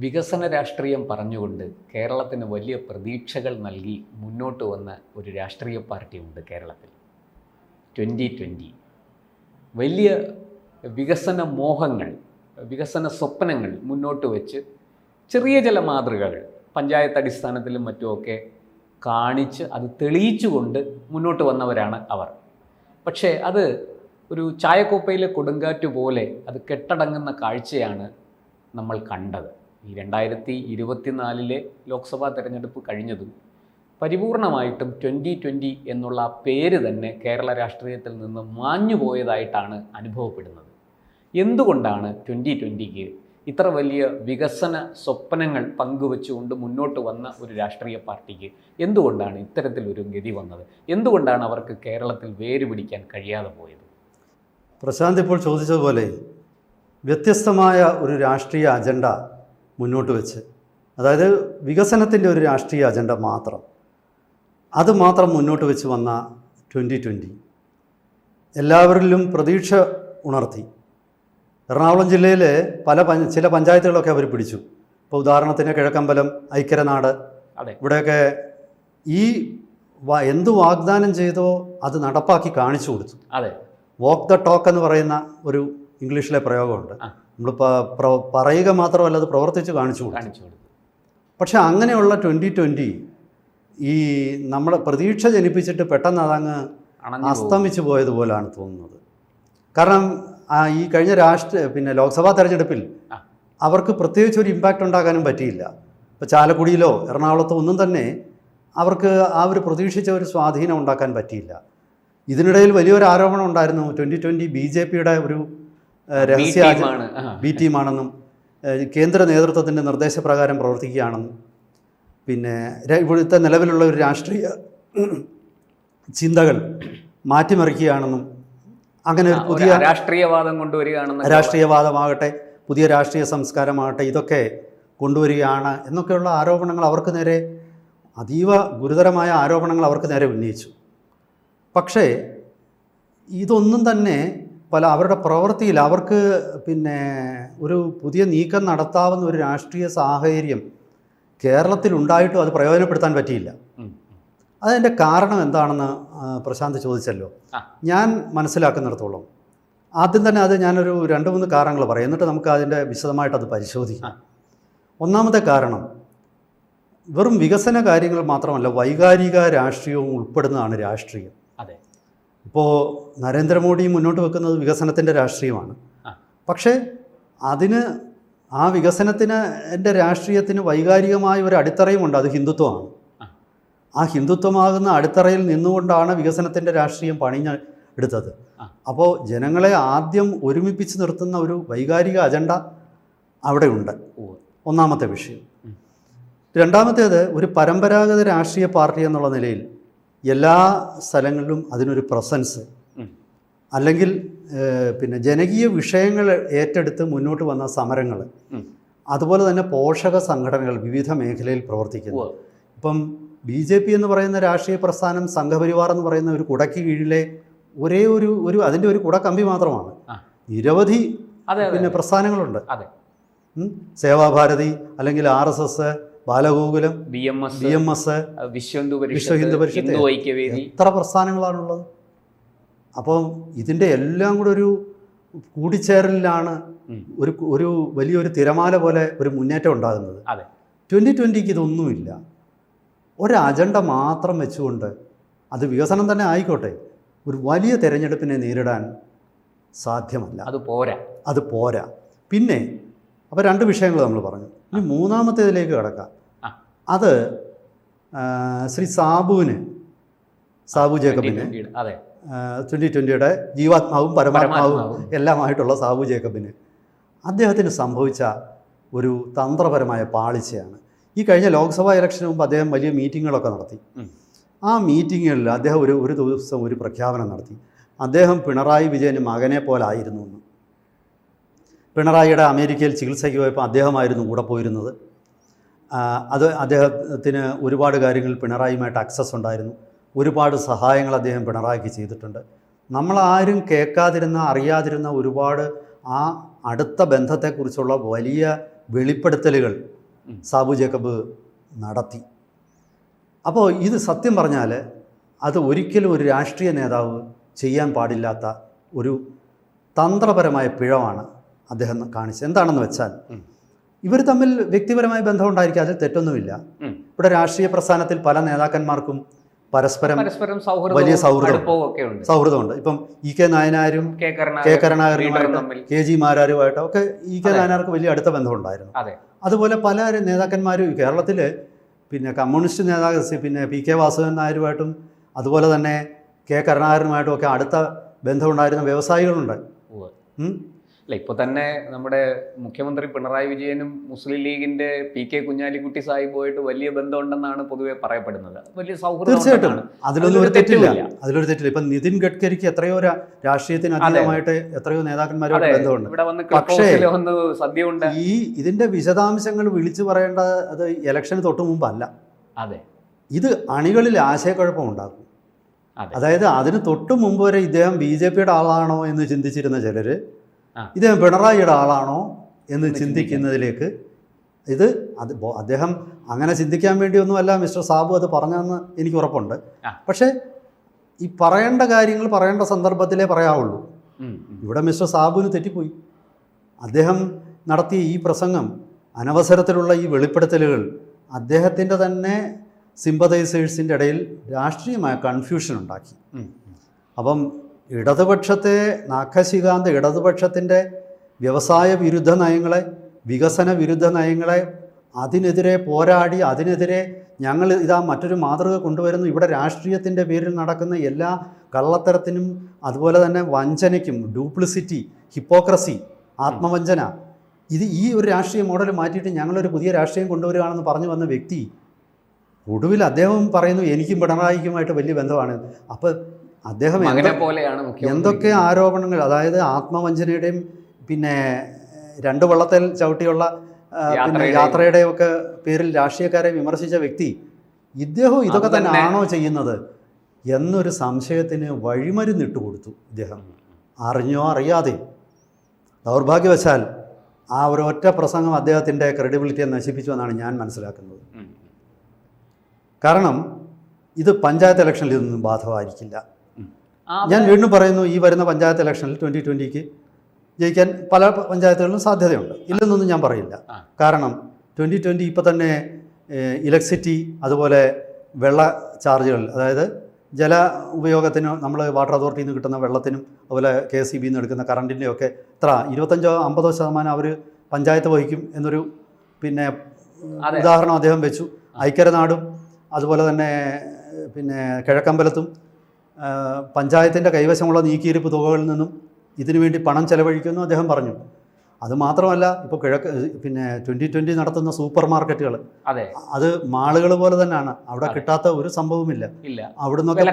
വികസന രാഷ്ട്രീയം പറഞ്ഞുകൊണ്ട് കേരളത്തിന് വലിയ പ്രതീക്ഷകൾ നൽകി മുന്നോട്ട് വന്ന ഒരു രാഷ്ട്രീയ പാർട്ടിയുണ്ട് കേരളത്തിൽ. 2020 വലിയ വികസന മോഹങ്ങൾ, വികസന സ്വപ്നങ്ങൾ മുന്നോട്ട് വെച്ച് ചെറിയ ചില മാതൃകകൾ പഞ്ചായത്ത് അടിസ്ഥാനത്തിലും മറ്റുമൊക്കെ കാണിച്ച് അത് തെളിയിച്ചുകൊണ്ട് മുന്നോട്ട് വന്നവരാണ് അവർ. പക്ഷേ അത് ഒരു ചായക്കോപ്പയിലെ കൊടുങ്കാറ്റ് പോലെ അത് കെട്ടടങ്ങുന്ന കാഴ്ചയാണ് നമ്മൾ കണ്ടത്. ഈ 2024 ലോക്സഭാ തെരഞ്ഞെടുപ്പ് കഴിഞ്ഞതും പരിപൂർണമായിട്ടും 2020 എന്നുള്ള ആ പേര് തന്നെ കേരള രാഷ്ട്രീയത്തിൽ നിന്ന് മാഞ്ഞു പോയതായിട്ടാണ് അനുഭവപ്പെടുന്നത്. എന്തുകൊണ്ടാണ് 2020ക്ക് ഇത്ര വലിയ വികസന സ്വപ്നങ്ങൾ പങ്കുവെച്ചുകൊണ്ട് മുന്നോട്ട് വന്ന ഒരു രാഷ്ട്രീയ പാർട്ടിക്ക് എന്തുകൊണ്ടാണ് ഇത്തരത്തിലൊരു ഗതി വന്നത്? എന്തുകൊണ്ടാണ് അവർക്ക് കേരളത്തിൽ വേര് പിടിക്കാൻ കഴിയാതെ പോയത്? പ്രശാന്ത് ഇപ്പോൾ ചോദിച്ചതുപോലെ വ്യത്യസ്തമായ ഒരു രാഷ്ട്രീയ അജണ്ട മുന്നോട്ട് വെച്ച്, അതായത് വികസനത്തിൻ്റെ ഒരു രാഷ്ട്രീയ അജണ്ട മാത്രം, അത് മാത്രം മുന്നോട്ട് വെച്ച് വന്ന 2020 എല്ലാവരിലും പ്രതീക്ഷ ഉണർത്തി. എറണാകുളം ജില്ലയിലെ ചില പഞ്ചായത്തുകളൊക്കെ അവർ പിടിച്ചു. ഇപ്പോൾ ഉദാഹരണത്തിന് കിഴക്കമ്പലം, ഐക്യരനാട്, ഇവിടെയൊക്കെ ഈ എന്ത് വാഗ്ദാനം ചെയ്തോ അത് നടപ്പാക്കി കാണിച്ചു കൊടുത്തു. വോക്ക് ദ ടോക്ക് എന്ന് പറയുന്ന ഒരു ഇംഗ്ലീഷിലെ പ്രയോഗമുണ്ട്. നമ്മൾ പറയുക മാത്രമല്ല, അത് പ്രവർത്തിച്ച് കാണിച്ചു കൊടുത്തു. പക്ഷെ അങ്ങനെയുള്ള 2020 ഈ നമ്മളെ പ്രതീക്ഷ ജനിപ്പിച്ചിട്ട് പെട്ടെന്ന് അതങ്ങ് അസ്തമിച്ചു പോയതുപോലാണ് തോന്നുന്നത്. കാരണം ഈ കഴിഞ്ഞ ലോക്സഭാ തെരഞ്ഞെടുപ്പിൽ അവർക്ക് പ്രത്യേകിച്ച് ഒരു ഇമ്പാക്റ്റ് ഉണ്ടാക്കാനും പറ്റിയില്ല. ഇപ്പോൾ ചാലക്കുടിയിലോ എറണാകുളത്തോ ഒന്നും തന്നെ അവർക്ക് ആ ഒരു പ്രതീക്ഷിച്ച ഒരു സ്വാധീനം ഉണ്ടാക്കാൻ പറ്റിയില്ല. ഇതിനിടയിൽ വലിയൊരു ആരോപണം ഉണ്ടായിരുന്നു, 2020 BJPയുടെ ഒരു രഹസ്യ ബി ടീമാണെന്നും കേന്ദ്ര നേതൃത്വത്തിൻ്റെ നിർദ്ദേശപ്രകാരം പ്രവർത്തിക്കുകയാണെന്നും പിന്നെ ഇവിടുത്തെ നിലവിലുള്ള ഒരു രാഷ്ട്രീയ ചിന്തകൾ മാറ്റിമറിക്കുകയാണെന്നും അങ്ങനെ ഒരു പുതിയ രാഷ്ട്രീയവാദം കൊണ്ടുവരികയാണെന്ന്, രാഷ്ട്രീയവാദമാകട്ടെ പുതിയ രാഷ്ട്രീയ സംസ്കാരമാകട്ടെ ഇതൊക്കെ കൊണ്ടുവരികയാണ് എന്നൊക്കെയുള്ള ആരോപണങ്ങൾ അവർക്ക് നേരെ, അതീവ ഗുരുതരമായ ആരോപണങ്ങൾ അവർക്ക് നേരെ ഉന്നയിച്ചു. പക്ഷേ ഇതൊന്നും തന്നെ അവരുടെ പ്രവൃത്തിയിൽ അവർക്ക് പിന്നെ ഒരു പുതിയ നീക്കം നടത്താവുന്ന ഒരു രാഷ്ട്രീയ സാഹചര്യം കേരളത്തിലുണ്ടായിട്ടും അത് പ്രയോജനപ്പെടുത്താൻ പറ്റിയില്ല. അതിൻ്റെ കാരണം എന്താണെന്ന് പ്രശാന്ത് ചോദിച്ചല്ലോ. ഞാൻ മനസ്സിലാക്കുന്നിടത്തോളം ആദ്യം തന്നെ അത് ഞാനൊരു 2-3 കാരണങ്ങൾ പറയാം, എന്നിട്ട് നമുക്ക് അതിൻ്റെ വിശദമായിട്ടത് പരിശോധിക്കാം. ഒന്നാമത്തെ കാരണം വെറും വികസന കാര്യങ്ങൾ മാത്രമല്ല, വൈകാരിക രാഷ്ട്രീയവും ഉൾപ്പെടുന്നതാണ് രാഷ്ട്രീയം. ഇപ്പോൾ നരേന്ദ്രമോദി മുന്നോട്ട് വെക്കുന്നത് വികസനത്തിൻ്റെ രാഷ്ട്രീയമാണ്. പക്ഷേ ആ വികസനത്തിൻ്റെ രാഷ്ട്രീയത്തിന് വൈകാരികമായ ഒരു അടിത്തറയുമുണ്ട്, അത് ഹിന്ദുത്വമാണ്. ആ ഹിന്ദുത്വമാകുന്ന അടിത്തറയിൽ നിന്നുകൊണ്ടാണ് വികസനത്തിൻ്റെ രാഷ്ട്രീയം പണിഞ്ഞെടുത്തത്. അപ്പോൾ ജനങ്ങളെ ആദ്യം ഒരുമിപ്പിച്ച് നിർത്തുന്ന ഒരു വൈകാരിക അജണ്ട അവിടെ ഉണ്ട്, ഒന്നാമത്തെ വിഷയം. രണ്ടാമത്തേത്, ഒരു പരമ്പരാഗത രാഷ്ട്രീയ പാർട്ടി എന്നുള്ള നിലയിൽ എല്ലാ സ്ഥലങ്ങളിലും അതിനൊരു പ്രസൻസ്, അല്ലെങ്കിൽ പിന്നെ ജനകീയ വിഷയങ്ങൾ ഏറ്റെടുത്ത് മുന്നോട്ട് വന്ന സമരങ്ങൾ, അതുപോലെ തന്നെ പോഷക സംഘടനകൾ വിവിധ മേഖലയിൽ പ്രവർത്തിക്കുന്നു. ഇപ്പം BJP എന്ന് പറയുന്ന രാഷ്ട്രീയ പ്രസ്ഥാനം സംഘപരിവാർ എന്ന് പറയുന്ന ഒരു കുടയ്ക്ക് കീഴിലെ ഒരേ ഒരു അതിൻ്റെ ഒരു കുടക്കമ്പി മാത്രമാണ്. നിരവധി പിന്നെ പ്രസ്ഥാനങ്ങളുണ്ട്. സേവാഭാരതി, അല്ലെങ്കിൽ RSS, ബാലഗോകുലം, BMS, വിശ്വ ഹിന്ദു പരിഷത്ത്, എത്ര പ്രസ്ഥാനങ്ങളാണുള്ളത്. അപ്പോൾ ഇതിൻ്റെ എല്ലാം കൂടെ ഒരു കൂടിച്ചേരലിലാണ് ഒരു വലിയൊരു തിരമാല പോലെ ഒരു മുന്നേറ്റം ഉണ്ടാകുന്നത്. 2020ക്ക് ഇതൊന്നുമില്ല. ഒരു അജണ്ട മാത്രം വെച്ചുകൊണ്ട്, അത് വികസനം തന്നെ ആയിക്കോട്ടെ, ഒരു വലിയ തെരഞ്ഞെടുപ്പിനെ നേരിടാൻ സാധ്യമല്ല. അത് പോരാ. പിന്നെ അപ്പോൾ 2 വിഷയങ്ങൾ നമ്മൾ പറഞ്ഞു. ഇനി മൂന്നാമത്തേതിലേക്ക് കിടക്കാം. അത് ശ്രീ സാബു ജേക്കബിന് 2020യുടെ ജീവാത്മാവും പരമാത്മാവും എല്ലാമായിട്ടുള്ള സാബു ജേക്കബിന് അദ്ദേഹത്തിന് സംഭവിച്ച ഒരു തന്ത്രപരമായ പാളിച്ചയാണ്. ഈ കഴിഞ്ഞ ലോക്സഭാ ഇലക്ഷന് മുമ്പ് അദ്ദേഹം വലിയ മീറ്റിങ്ങുകളൊക്കെ നടത്തി. ആ മീറ്റിങ്ങുകളിൽ അദ്ദേഹം ഒരു ദിവസം ഒരു പ്രഖ്യാപനം നടത്തി. അദ്ദേഹം പിണറായി വിജയന് മകനെ പോലായിരുന്നു എന്ന്. പിണറായിയുടെ അമേരിക്കയിൽ ചികിത്സയ്ക്ക് പോയപ്പോൾ അദ്ദേഹമായിരുന്നു കൂടെ പോയിരുന്നത്. അദ്ദേഹത്തിന് ഒരുപാട് കാര്യങ്ങൾ പിണറായിയുമായിട്ട് അക്സസ് ഉണ്ടായിരുന്നു. ഒരുപാട് സഹായങ്ങൾ അദ്ദേഹം പിണറായിക്ക് ചെയ്തിട്ടുണ്ട്. നമ്മളാരും കേൾക്കാതിരുന്ന, അറിയാതിരുന്ന ഒരുപാട് ആ അടുത്ത ബന്ധത്തെക്കുറിച്ചുള്ള വലിയ വെളിപ്പെടുത്തലുകൾ സാബു ജേക്കബ് നടത്തി. അപ്പോൾ ഇത് സത്യം പറഞ്ഞാൽ അത് ഒരിക്കലും ഒരു രാഷ്ട്രീയ നേതാവ് ചെയ്യാൻ പാടില്ലാത്ത ഒരു തന്ത്രപരമായ പിഴവാണ് അദ്ദേഹം കാണിച്ചത്. എന്താണെന്ന് വെച്ചാൽ ഇവർ തമ്മിൽ വ്യക്തിപരമായ ബന്ധമുണ്ടായിരിക്കും, അതിൽ തെറ്റൊന്നുമില്ല. ഇവിടെ രാഷ്ട്രീയ പ്രസ്ഥാനത്തിൽ പല നേതാക്കന്മാർക്കും പരസ്പരം വലിയ സൗഹൃദമുണ്ട്. ഇപ്പം ഇ കെ നായനാരും കെ കരുണാകരനുമായിട്ടും കെ ജി മാരാരുമായിട്ടും ഒക്കെ ഇ കെ നായനാർക്ക് വലിയ അടുത്ത ബന്ധമുണ്ടായിരുന്നു. അതുപോലെ പല നേതാക്കന്മാരും കേരളത്തിൽ പിന്നെ കമ്മ്യൂണിസ്റ്റ് നേതാവ് പിന്നെ പി കെ വാസുദേവൻ നായരുമായിട്ടും അതുപോലെ തന്നെ കെ കരുണാകരനുമായിട്ടും ഒക്കെ അടുത്ത ബന്ധമുണ്ടായിരുന്ന വ്യവസായികളുണ്ട്. അല്ല, ഇപ്പോൾ തന്നെ നമ്മുടെ മുഖ്യമന്ത്രി പിണറായി വിജയനും മുസ്ലിം ലീഗിന്റെ പി കെ കുഞ്ഞാലിക്കുട്ടി സാഹിബുമായിട്ട് വലിയ ബന്ധമുണ്ടെന്നാണ് പൊതുവെ പറയപ്പെടുന്നത്. വലിയ സൗഹൃദം. തീർച്ചയായിട്ടും അതിലൊരു തെറ്റില്ല. ഇപ്പം നിതിൻ ഗഡ്കരിക്ക് എത്രയോ രാഷ്ട്രീയത്തിന് അതീതമായിട്ട് എത്രയോ നേതാക്കന്മാരുമായിട്ട് ബന്ധമുണ്ട്. പക്ഷേ ഇതിന്റെ വിശദാംശങ്ങൾ വിളിച്ചു പറയേണ്ട അത് ഇലക്ഷന് തൊട്ട് മുമ്പല്ല. ഇത് അണികളിൽ ആശയക്കുഴപ്പം ഉണ്ടാക്കും. അതായത് അതിന് തൊട്ട് മുമ്പ് വരെ ഇദ്ദേഹം BJPയുടെ ആളാണോ എന്ന് ചിന്തിച്ചിരുന്ന ചിലർ ഇദ്ദേഹം പിണറായിയുടെ ആളാണോ എന്ന് ചിന്തിക്കുന്നതിലേക്ക് അദ്ദേഹം അങ്ങനെ ചിന്തിക്കാൻ വേണ്ടിയൊന്നുമല്ല മിസ്റ്റർ സാബു അത് പറഞ്ഞതെന്ന് എനിക്ക് ഉറപ്പുണ്ട്. പക്ഷേ ഈ പറയേണ്ട കാര്യങ്ങൾ പറയേണ്ട സന്ദർഭത്തിലേ പറയാവുള്ളൂ. ഇവിടെ മിസ്റ്റർ സാബുവിന് തെറ്റിപ്പോയി. അദ്ദേഹം നടത്തിയ ഈ പ്രസംഗം, അനവസരത്തിലുള്ള ഈ വെളിപ്പെടുത്തലുകൾ അദ്ദേഹത്തിൻ്റെ തന്നെ സിമ്പതൈസേഴ്സിൻ്റെ ഇടയിൽ രാഷ്ട്രീയമായ കൺഫ്യൂഷൻ ഉണ്ടാക്കി. അപ്പം ഇടതുപക്ഷത്തെ നാക്കശികാന്ത ഇടതുപക്ഷത്തിൻ്റെ വ്യവസായ വിരുദ്ധ നയങ്ങളെ, വികസന വിരുദ്ധ നയങ്ങളെ അതിനെതിരെ പോരാടി അതിനെതിരെ ഞങ്ങൾ ഇതാ മറ്റൊരു മാതൃക കൊണ്ടുവരുന്നു, ഇവിടെ രാഷ്ട്രീയത്തിൻ്റെ പേരിൽ നടക്കുന്ന എല്ലാ കള്ളത്തരത്തിനും അതുപോലെ തന്നെ വഞ്ചനയ്ക്കും, ഡ്യൂപ്ലിസിറ്റി, ഹിപ്പോക്രസി, ആത്മവഞ്ചന, ഈ ഒരു രാഷ്ട്രീയ മോഡൽ മാറ്റിയിട്ട് ഞങ്ങളൊരു പുതിയ രാഷ്ട്രീയം കൊണ്ടുവരികയാണെന്ന് പറഞ്ഞു വന്ന വ്യക്തി ഒടുവിൽ അദ്ദേഹം പറയുന്നു എനിക്കും പിണറായിക്കുമായിട്ട് വലിയ ബന്ധമാണ്. അപ്പോൾ അദ്ദേഹം എന്തൊക്കെ ആരോപണങ്ങൾ, അതായത് ആത്മവഞ്ചനയുടെയും പിന്നെ രണ്ട് വള്ളത്തിൽ ചവിട്ടിയുള്ള പിന്നെ യാത്രയുടെയും ഒക്കെ പേരിൽ രാഷ്ട്രീയക്കാരെ വിമർശിച്ച വ്യക്തി ഇദ്ദേഹം ഇതൊക്കെ തന്നെ ആണോ ചെയ്യുന്നത് എന്നൊരു സംശയത്തിന് വഴിമരുന്നിട്ട് കൊടുത്തു ഇദ്ദേഹം, അറിഞ്ഞോ അറിയാതെ. ദൗർഭാഗ്യവശാൽ ആ ഒരൊറ്റ പ്രസംഗം അദ്ദേഹത്തിൻ്റെ ക്രെഡിബിലിറ്റിയെ നശിപ്പിച്ചു എന്നാണ് ഞാൻ മനസ്സിലാക്കുന്നത്. കാരണം ഇത് പഞ്ചായത്ത് ഇലക്ഷനിൽ ഇതൊന്നും ബാധകമായിരിക്കില്ല. ഞാൻ വീണ്ടും പറയുന്നു, ഈ വരുന്ന പഞ്ചായത്ത് ഇലക്ഷനിൽ 2020 ജയിക്കാൻ പല പഞ്ചായത്തുകളിലും സാധ്യതയുണ്ട്, ഇല്ലെന്നൊന്നും ഞാൻ പറയില്ല. കാരണം 2020 ഇപ്പോൾ തന്നെ ഇലക്ട്രിസിറ്റി അതുപോലെ വെള്ള ചാർജുകൾ, അതായത് ജല ഉപയോഗത്തിന് നമ്മൾ വാട്ടർ അതോറിറ്റിയിൽ നിന്ന് കിട്ടുന്ന വെള്ളത്തിനും അതുപോലെ KSEBയിൽ നിന്ന് എടുക്കുന്ന കറണ്ടിൻ്റെയൊക്കെ 25-50% അവർ പഞ്ചായത്ത് വഹിക്കും എന്നൊരു പിന്നെ ഉദാഹരണം അദ്ദേഹം വെച്ചു. ഐക്യരനാടും അതുപോലെ തന്നെ പിന്നെ കിഴക്കമ്പലത്തും പഞ്ചായത്തിൻ്റെ കൈവശമുള്ള നീക്കിയിരിപ്പ് തുകകളിൽ നിന്നും ഇതിനു വേണ്ടി പണം ചെലവഴിക്കുമെന്നും അദ്ദേഹം പറഞ്ഞു. അതുമാത്രമല്ല, ഇപ്പോൾ പിന്നെ 2020 നടത്തുന്ന സൂപ്പർ മാർക്കറ്റുകൾ, അത് മാളുകൾ പോലെ തന്നെയാണ്. അവിടെ കിട്ടാത്ത ഒരു സംഭവമില്ല. അവിടുന്നൊക്കെ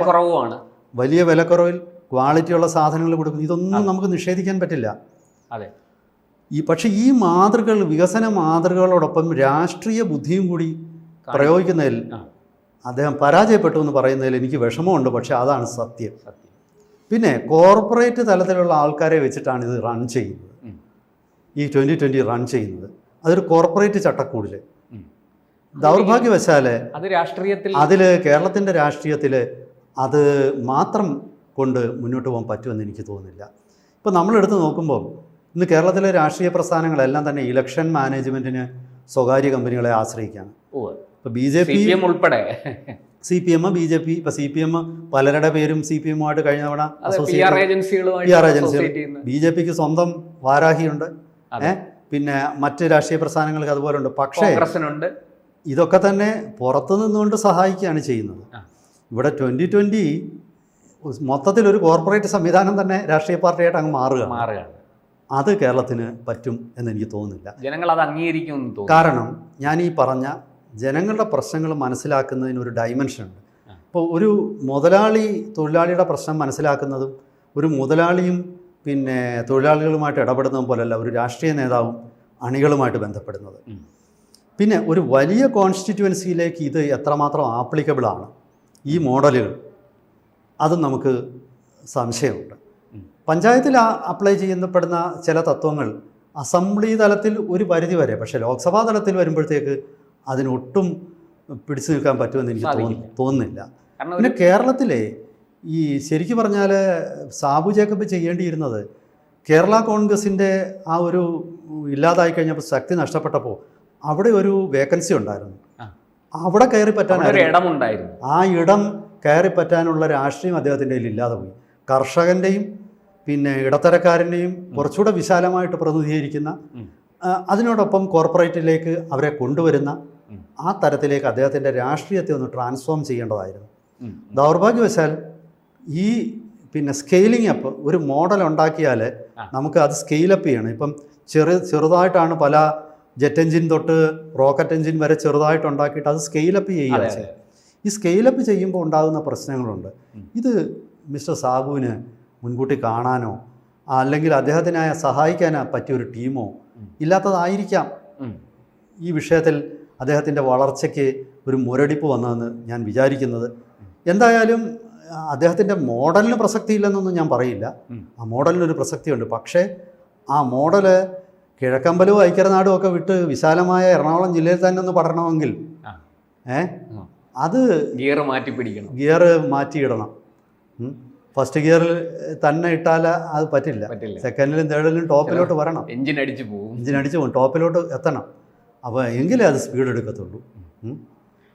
വലിയ വിലക്കുറവിൽ ക്വാളിറ്റിയുള്ള സാധനങ്ങൾ കൊടുക്കുന്നു. ഇതൊന്നും നമുക്ക് നിഷേധിക്കാൻ പറ്റില്ല. പക്ഷേ ഈ മാതൃകകൾ, വികസന മാതൃകകളോടൊപ്പം രാഷ്ട്രീയ ബുദ്ധിയും കൂടി പ്രയോഗിക്കുന്നതിൽ അദ്ദേഹം പരാജയപ്പെട്ടു എന്ന് പറയുന്നതിൽ എനിക്ക് വിഷമമുണ്ട്. പക്ഷേ അതാണ് സത്യം. പിന്നെ കോർപ്പറേറ്റ് തലത്തിലുള്ള ആൾക്കാരെ വെച്ചിട്ടാണ് ഇത് റൺ ചെയ്യുന്നത്, ഈ 2020 റൺ ചെയ്യുന്നത്. അതൊരു കോർപ്പറേറ്റ് ചട്ടക്കൂടിൽ ദൗർഭാഗ്യവശാൽ അതിൽ കേരളത്തിൻ്റെ രാഷ്ട്രീയത്തിൽ അത് മാത്രം കൊണ്ട് മുന്നോട്ട് പോകാൻ പറ്റുമെന്ന് എനിക്ക് തോന്നുന്നില്ല. ഇപ്പോൾ നമ്മളെടുത്ത് നോക്കുമ്പോൾ ഇന്ന് കേരളത്തിലെ രാഷ്ട്രീയ പ്രസ്ഥാനങ്ങളെല്ലാം തന്നെ ഇലക്ഷൻ മാനേജ്മെൻറ്റിന് സ്വകാര്യ കമ്പനികളെ ആശ്രയിക്കുകയാണ്. ഇപ്പോൾ BJP ഉൾപ്പെടെ CPM, BJP, ഇപ്പോൾ CPM പലരുടെ പേരും CPM-ആയിട്ട് കഴിഞ്ഞ തവണ PR ഏജൻസികൾ, BJPക്ക് സ്വന്തം വാരാഹിയുണ്ട്, പിന്നെ മറ്റ് രാഷ്ട്രീയ പ്രസ്ഥാനങ്ങൾക്ക് അതുപോലെ ഉണ്ട്. പക്ഷേ ഇതൊക്കെ തന്നെ പുറത്തു നിന്നുകൊണ്ട് സഹായിക്കുകയാണ് ചെയ്യുന്നത്. ഇവിടെ 2020 മൊത്തത്തിലൊരു കോർപ്പറേറ്റ് സംവിധാനം തന്നെ രാഷ്ട്രീയ പാർട്ടിയായിട്ട് അങ്ങ് മാറുകയാണ്. അത് കേരളത്തിന് പറ്റും എന്നെനിക്ക് തോന്നുന്നില്ല. ജനങ്ങൾ അത് അംഗീകരിക്കുമെന്ന് തോന്നുന്നു. കാരണം ഞാൻ ഈ പറഞ്ഞ ജനങ്ങളുടെ പ്രശ്നങ്ങൾ മനസ്സിലാക്കുന്നതിനൊരു ഡൈമെൻഷനുണ്ട്. ഇപ്പോൾ ഒരു മുതലാളി തൊഴിലാളിയുടെ പ്രശ്നം മനസ്സിലാക്കുന്നതും ഒരു മുതലാളിയും പിന്നെ തൊഴിലാളികളുമായിട്ട് ഇടപെടുന്നതും പോലെയല്ല ഒരു രാഷ്ട്രീയ നേതാവും അണികളുമായിട്ട് ബന്ധപ്പെടുന്നത്. പിന്നെ ഒരു വലിയ കോൺസ്റ്റിറ്റ്യുവൻസിയിലേക്ക് ഇത് എത്രമാത്രം ആപ്ലിക്കബിളാണ് ഈ മോഡലുകൾ, അതും നമുക്ക് സംശയമുണ്ട്. പഞ്ചായത്തിൽ അപ്ലൈ ചെയ്യപ്പെടുന്ന ചില തത്വങ്ങൾ അസംബ്ലി തലത്തിൽ ഒരു പരിധി വരെ, പക്ഷേ ലോക്സഭാ തലത്തിൽ വരുമ്പോഴത്തേക്ക് അതിനൊട്ടും പിടിച്ചു നിൽക്കാൻ പറ്റുമെന്ന് എനിക്ക് തോന്നുന്നില്ല. പിന്നെ കേരളത്തിലെ ഈ ശരിക്കും പറഞ്ഞാൽ സാബു ജേക്കബ് ചെയ്യേണ്ടിയിരുന്നത് കേരള കോൺഗ്രസിൻ്റെ ആ ഒരു ഇല്ലാതായി കഴിഞ്ഞപ്പോൾ ശക്തി നഷ്ടപ്പെട്ടപ്പോൾ അവിടെ ഒരു വേക്കൻസി ഉണ്ടായിരുന്നു, അവിടെ കയറി പറ്റാനായിരുന്നു. ആ ഇടം കയറി പറ്റാനുള്ള രാഷ്ട്രീയം അദ്ദേഹത്തിൻ്റെ കയ്യിൽ ഇല്ലാതെ പോയി. കർഷകൻ്റെയും പിന്നെ ഇടത്തരക്കാരൻ്റെയും കുറച്ചുകൂടെ വിശാലമായിട്ട് പ്രതിനിധീകരിക്കുന്ന, അതിനോടൊപ്പം കോർപ്പറേറ്റിലേക്ക് അവരെ കൊണ്ടുവരുന്ന ആ തരത്തിലേക്ക് അദ്ദേഹത്തിൻ്റെ രാഷ്ട്രീയത്തെ ഒന്ന് ട്രാൻസ്ഫോം ചെയ്യേണ്ടതായിരുന്നു. ദൗർഭാഗ്യവശാൽ ഈ പിന്നെ സ്കെയിലിംഗ് അപ്പ് ഒരു മോഡൽ ഉണ്ടാക്കിയാൽ നമുക്ക് അത് സ്കെയിലപ്പ് ചെയ്യണം. ഇപ്പം ചെറുതായിട്ടാണ് പല ജെറ്റ് എൻജിൻ തൊട്ട് റോക്കറ്റ് എൻജിൻ വരെ ചെറുതായിട്ട് ഉണ്ടാക്കിയിട്ട് അത് സ്കെയിലപ്പ് ചെയ്യുക. ഈ സ്കെയിലപ്പ് ചെയ്യുമ്പോൾ ഉണ്ടാകുന്ന പ്രശ്നങ്ങളുണ്ട്. ഇത് മിസ്റ്റർ സാബുവിന് മുൻകൂട്ടി കാണാനോ അല്ലെങ്കിൽ അദ്ദേഹത്തിനെ സഹായിക്കാനോ പറ്റിയൊരു ടീമോ ഇല്ലാത്തതായിരിക്കാം ഈ വിഷയത്തിൽ അദ്ദേഹത്തിൻ്റെ വളർച്ചയ്ക്ക് ഒരു മുരടിപ്പ് വന്നതെന്ന് ഞാൻ വിചാരിക്കുന്നത്. എന്തായാലും അദ്ദേഹത്തിൻ്റെ മോഡലിന് പ്രസക്തിയില്ലെന്നൊന്നും ഞാൻ പറയില്ല. ആ മോഡലിനൊരു പ്രസക്തിയുണ്ട്. പക്ഷേ ആ മോഡല് കിഴക്കമ്പലവും ഐക്യനാടും ഒക്കെ വിട്ട് വിശാലമായ എറണാകുളം ജില്ലയിൽ തന്നെ ഒന്ന് പടരണമെങ്കിൽ അത് ഗിയർ മാറ്റി പിടിക്കണം, ഗിയർ മാറ്റിയിടണം. ഫസ്റ്റ് ഗിയറിൽ തന്നെ ഇട്ടാൽ അത് പറ്റില്ല. സെക്കൻഡിലും തേർഡിലും ടോപ്പിലോട്ട് വരണം. എഞ്ചിൻ അടിച്ചു പോകും, ടോപ്പിലോട്ട് എത്തണം. അപ്പോൾ എങ്കിലേ അത് സ്പീഡ് എടുക്കത്തുള്ളൂ.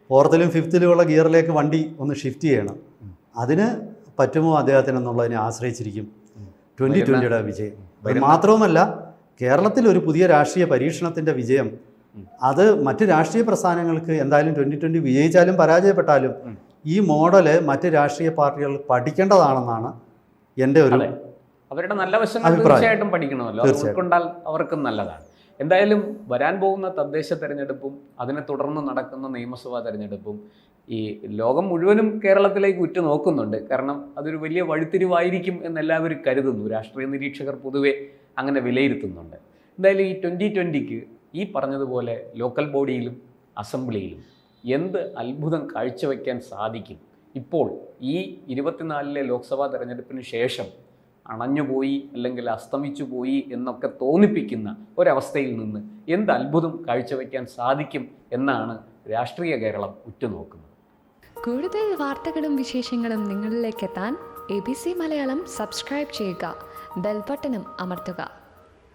ഫോർത്തിലും ഫിഫ്ത്തിലുമുള്ള ഗിയറിലേക്ക് വണ്ടി ഒന്ന് ഷിഫ്റ്റ് ചെയ്യണം. അതിന് പറ്റുമോ അദ്ദേഹത്തിനെന്നുള്ളതിനെ ആശ്രയിച്ചിരിക്കും 2020 വിജയം. അത് മാത്രവുമല്ല, കേരളത്തിൽ ഒരു പുതിയ രാഷ്ട്രീയ പരീക്ഷണത്തിൻ്റെ വിജയം അത് മറ്റ് രാഷ്ട്രീയ പ്രസ്ഥാനങ്ങൾക്ക് എന്തായാലും 2020 വിജയിച്ചാലും പരാജയപ്പെട്ടാലും ഈ മോഡല് മറ്റ് രാഷ്ട്രീയ പാർട്ടികൾ പഠിക്കേണ്ടതാണെന്നാണ് എൻ്റെ ഒരു അവരുടെ നല്ല വശങ്ങൾ തീർച്ചയായിട്ടും പഠിക്കണമല്ലോ. ഉൾക്കൊണ്ടാൽ അവർക്കും നല്ലതാണ്. എന്തായാലും വരാൻ പോകുന്ന തദ്ദേശ തെരഞ്ഞെടുപ്പും അതിനെ തുടർന്ന് നടക്കുന്ന നിയമസഭാ തെരഞ്ഞെടുപ്പും ഈ ലോകം മുഴുവനും കേരളത്തിലേക്ക് ഉറ്റുനോക്കുന്നുണ്ട്. കാരണം അതൊരു വലിയ വഴിത്തിരിവായിരിക്കും എന്നെല്ലാവരും കരുതുന്നു. രാഷ്ട്രീയ നിരീക്ഷകർ പൊതുവെ അങ്ങനെ വിലയിരുത്തുന്നുണ്ട്. എന്തായാലും ഈ 2020ക്ക് ഈ പറഞ്ഞതുപോലെ ലോക്കൽ ബോഡിയിലും അസംബ്ലിയിലും എന്ത് അത്ഭുതം കാഴ്ചവെക്കാൻ സാധിക്കും? ഇപ്പോൾ ഈ 24-ലെ ലോക്സഭാ തെരഞ്ഞെടുപ്പിന് ശേഷം അണഞ്ഞുപോയി അല്ലെങ്കിൽ അസ്തമിച്ചു പോയി എന്നൊക്കെ തോന്നിപ്പിക്കുന്ന ഒരവസ്ഥയിൽ നിന്ന് എന്ത് അത്ഭുതം കാഴ്ചവെക്കാൻ സാധിക്കും എന്നാണ് രാഷ്ട്രീയ കേരളം ഉറ്റുനോക്കുന്നത്. കൂടുതൽ വാർത്തകളും വിശേഷങ്ങളും നിങ്ങളിലേക്ക് എത്താൻ ABC മലയാളം സബ്സ്ക്രൈബ് ചെയ്യുക, ബെൽ ബട്ടണും അമർത്തുക.